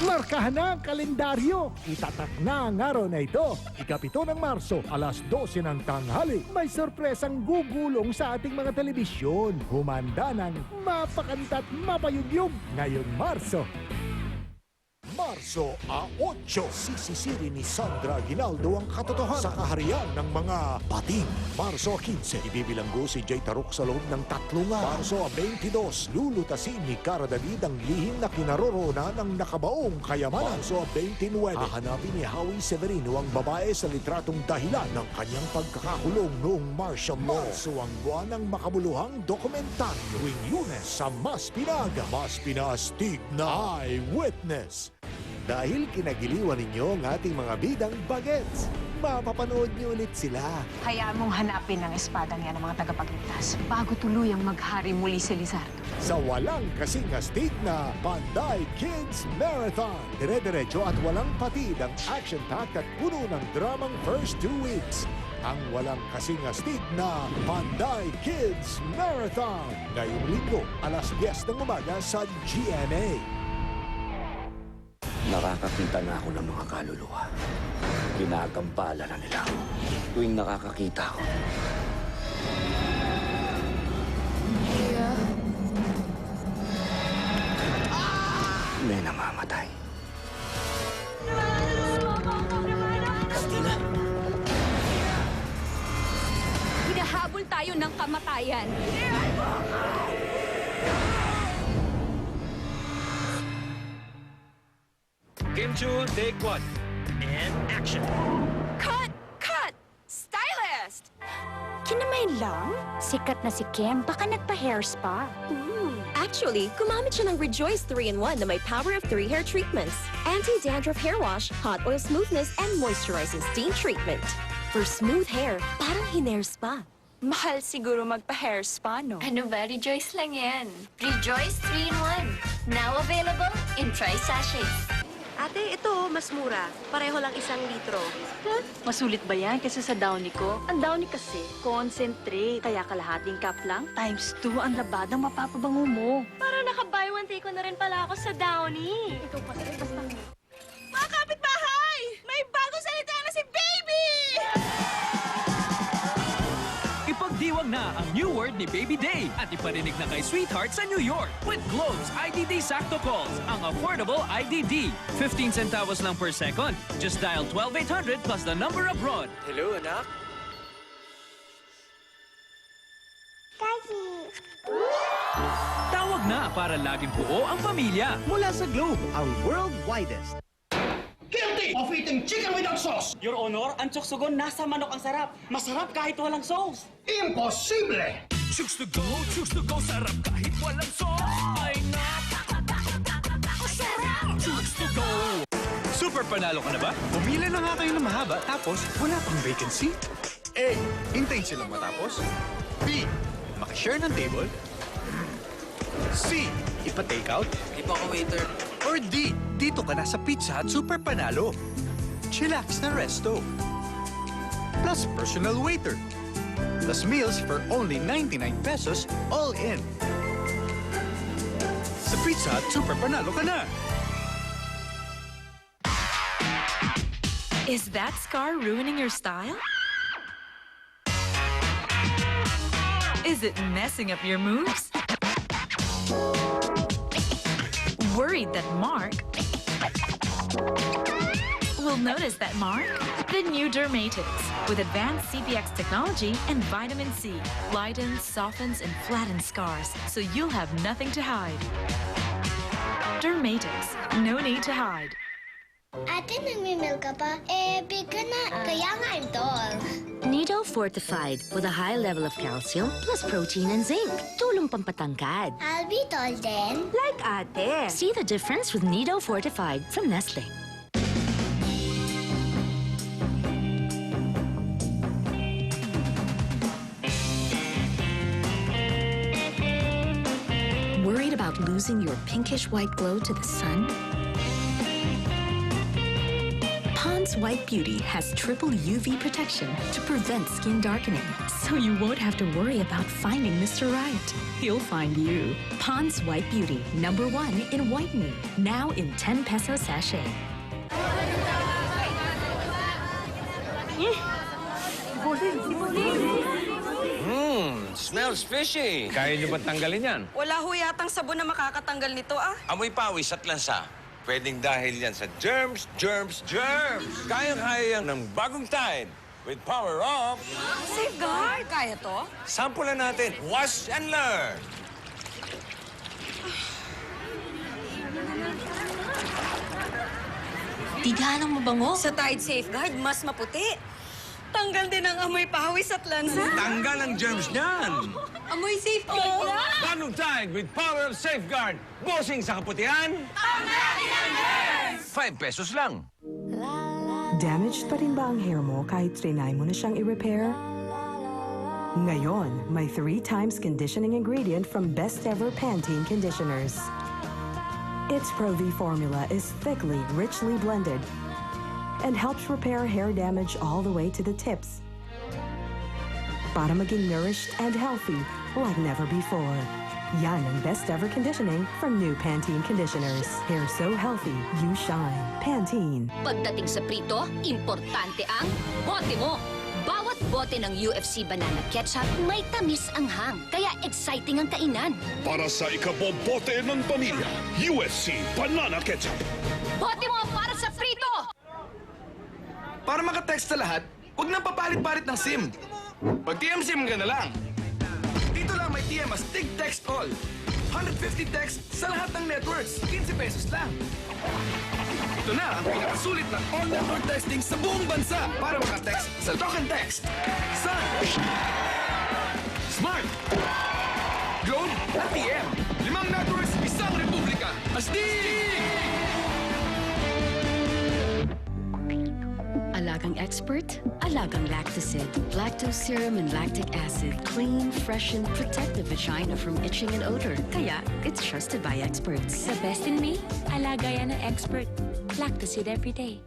Markahan na ang kalendaryo. Itatak na ang araw na ito. Ika-7 ng Marso, alas 12 ng tanghali. May sorpresang gugulong sa ating mga telebisyon. Humanda ng mapakanta't mapayugyug ngayong Marso. Marso a 8, sisisirin ni Sandra Aguinaldo ang katotohanan sa kaharian ng mga pating. Marso 15, ibibilanggo si Jay Taruk sa loob ng 3 nga. Marso 22, lulutasin ni Cara David ang lihim na kinaroroonan ng nakabaong kayamanan. Marso 29, hahanapin ni Howie Severino ang babae sa litratong dahilan ng kanyang pagkakakulong noong martial law. Marso ang buwan ng makabuluhang dokumentaryo. Tuwing Lunes sa Mas Pinaga, Mas Pinastig na Eyewitness. Dahil kinagiliwan ninyo ang ating mga bidang bagets, mapapanood niyo ulit sila. Hayaan mong hanapin ang espada niya ng mga tagapagligtas bago tuluyang maghari muli si Lizardo. Sa walang kasing astig na Panday Kids Marathon. Dire-diretso at walang patid ang action-packed at puno ng dramang first 2 weeks. Ang walang kasing astig na Panday Kids Marathon. Ngayong linggo, alas 10 ng umaga sa GMA. Nakakakita na ako ng mga kaluluwa. Ginagampala na nila ako. Tuwing nakakakita ako. May namamatay. Christina! Hinahabol tayo ng kamatayan. Game 2, take 1. And action! Cut! Cut! Stylist! Kinamay lang? Sikat na si Kim, baka nagpa-hair spa. Actually, gumamit siya ng Rejoice 3-in-1 na may power of 3 hair treatments. Anti-dandruff hair wash, hot oil smoothness, and moisturizing steam treatment. For smooth hair, parang hinair spa. Mahal siguro magpa-hair spa, no? Ano ba? Rejoice lang yan. Rejoice 3-in-1. Now available in tri-sachets. Ate, ito, mas mura. Pareho lang 1 litro. Masulit ba yan kaysa sa Downy ko? Ang Downy kasi, concentrate. Kaya kalahating cup lang, times 2 ang labadang mapapabango mo. Para naka-buy one take ko na rin pala ako sa Downy. Ikaw pa rin, basta Mga kapitbahay! May bagong salita na si Baby! Ipagdiwang na ang new word ni Baby Day at iparinig na kay Sweetheart sa New York with Globe's IDD Sakto Calls, ang affordable IDD. 15 centavos lang per second. Just dial 12800 plus the number abroad. Hello, anak? Tawag na para laging buo ang pamilya. Mula sa Globe, ang world widest. Guilty of eating chicken without sauce! Your Honor, ang tsuksugon nasa manok ang sarap. Masarap kahit walang sauce. Imposible! Choose to go, sarap kahit walang sauce. Ay napakasarap! Choose to go! Super panalo ka na ba? Pumila na nga kayo na mahaba tapos wala pang vacancy. A. Hintayin silang matapos. B. Makishare ng table. C. Ipa-take out. Di pa ako waiter. Or D. Dito ka na sa Pizza Hut Super Panalo. Chillax na resto. Plus personal waiter. Plus meals for only 99 pesos all in. Sa Pizza Hut Super Panalo ka na. Is that scar ruining your style? Is it messing up your moves? Worried that Mark will notice that mark? The new Dermatix with advanced CPX technology and vitamin C lightens, softens, and flattens scars so you'll have nothing to hide. Dermatix, no need to hide. Ate, nagmimil ka pa? Big ka na. Kaya nga I'm tall. Nido Fortified with a high level of calcium plus protein and zinc. Tulong pampatangkad. I'll be tall then. Like ate. See the difference with Nido Fortified from Nestle. Worried about losing your pinkish white glow to the sun? Pond's Pond's White Beauty has triple UV protection to prevent skin darkening, so you won't have to worry about finding Mr. Right. He'll find you. Pond's White Beauty, #1 in whitening, now in 10 peso sachet. Smells fishy. Kaya niyo ba tanggalin yan? Wala ho yatang sabon na makakatanggal nito, ah. Amoy pawis at lansa. Pwedeng dahil yan sa germs, germs, germs. Kayang-kaya yan ng bagong Tide with power of... Safeguard! Kaya to? Sample na natin. Wash and learn. Di ganang mabango. Sa Tide Safeguard, mas maputi. Tanggal din ang amoy pawis at lansa. Tanggal ang germs niyan. Amoy Safeguard na. Bagong Tide with power of safeguard. Bossing sa kaputihan. Tanggalin ang germs! 5 pesos lang. Damaged pa rin ba ang hair mo kahit trinay mo na siyang i-repair? Ngayon, may 3 times conditioning ingredient from Best Ever Pantene Conditioners. Its Pro V formula is thickly, richly blended and helps repair hair damage all the way to the tips para maging nourished and healthy like never before. Yan ang Best Ever Conditioning from new Pantene Conditioners. Hair so healthy, you shine. Pantene. Pagdating sa prito, importante ang bote mo. Bawat bote ng UFC Banana Ketchup may tamis ang hang, kaya exciting ang kainan. Para sa ikabobote ng pamilya, UFC Banana Ketchup. Bote mo para sa prito! Para makatext sa lahat, huwag nang papalit-palit ng SIM. Pag TM-SIM ka na lang. Dito lang may TM as Tig Text All. 150 text sa lahat ng networks. 15 pesos lang. Ito na ang pinakasulit na all-network texting sa buong bansa para makatext sa Talk and Text, Sun, Smart, Globe at TM. 5 networks, isang republika. Astig! Alagang expert, Alagang Lactacid. Lactose serum and lactic acid clean, freshen, protect the vagina from itching and odor. Kaya, it's trusted by experts. The best in me, alaga yan ng expert. Lactacid every day.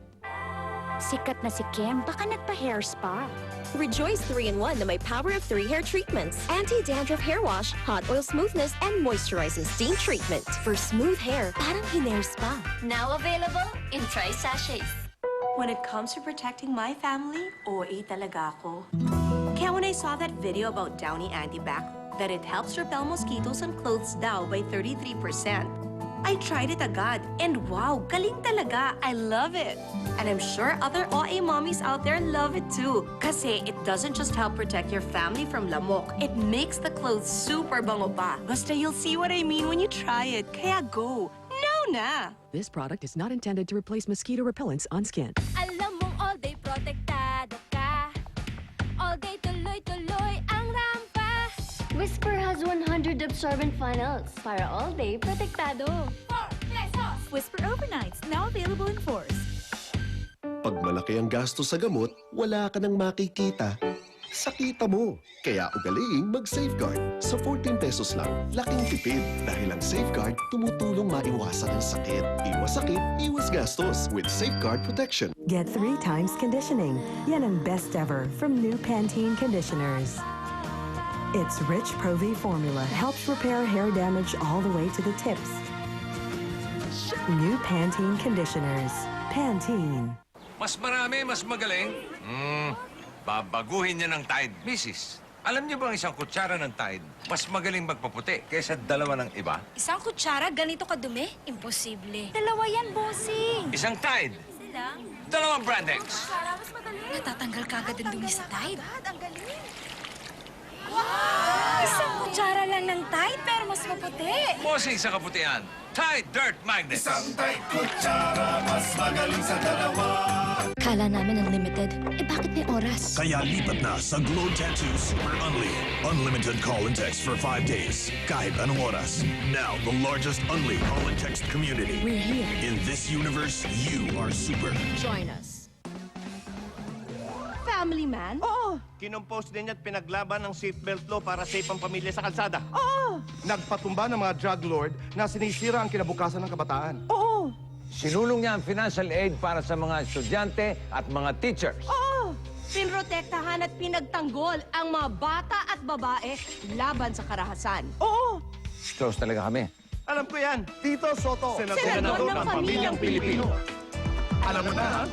Sikat na si Kim, baka nagpa-hair spa. Rejoice 3-in-1 na may power of 3 hair treatments. Anti-dandruff hair wash, hot oil smoothness, and moisturizing steam treatment. For smooth hair, parang hinair spa. Now available in tri-sachets. When it comes to protecting my family, OA talaga ako. Kaya when I saw that video about Downy Antibac, that it helps repel mosquitoes on clothes daw by 33%, I tried it agad. And wow, galing talaga. I love it. And I'm sure other OA mommies out there love it too. Kasi it doesn't just help protect your family from lamok. It makes the clothes super bango pa. Basta you'll see what I mean when you try it. Kaya go. Now na! This product is not intended to replace mosquito repellents on skin. Alam mong all day protektado ka. All day tuloy-tuloy ang rampa. Whisper has 100 absorbent funnels para all day protektado. 4 pesos! Whisper Overnights, now available in force. Pag malaki ang gasto sa gamot, wala ka nang makikita. Sakita mo. Kaya ugaliing mag-Safeguard. Sa 14 pesos lang, laking tipid. Dahil ang Safeguard, tumutulong maiwasan ang sakit. Iwas sakit, iwas gastos with Safeguard Protection. Get 3 times conditioning. Yan ang Best Ever from new Pantene Conditioners. Its rich Pro V formula helps repair hair damage all the way to the tips. New Pantene Conditioners. Pantene. Mas marami, mas magaling. Babaguhin niya ng Tide, Mrs. Alam niyo bang isang kutsara ng Tide, mas magaling magpaputi kaysa 2 ng iba? Isang kutsara, ganito kadumi? Imposible. 2 yan, bossing. Isang Tide, 2 Brandex. Natatanggal kagad ang dumi sa Tide. Ang galing. Wow! Isang kutsara lang ng Tide, pero mas maputi. Bossing sa kaputihan, Tide Dirt Magnet. Isang Tide kutsara, mas magaling sa 2. Kala namin unlimited. Bakit may oras? Kaya lipat na sa Glow Tattoo Super Unli. Unlimited call and text for 5 days. Kahit anong oras. Now, the largest Unli call and text community. We're here. In this universe, you are super. Join us. Family man? Oo. Kinompose din niya at pinaglaban ng seatbelt law para safe ang pamilya sa kalsada. Oo. Nagpatumba ng mga drug lord na sinisira ang kinabukasan ng kabataan. Oo. Sinulong niya ang financial aid para sa mga estudyante at mga teachers. Oo! Pinrotektahan at pinagtanggol ang mga bata at babae laban sa karahasan. Oo! Close talaga kami. Alam ko yan. Tito Soto. Senador ng Pamilyang Pilipino. Alam mo na, ha?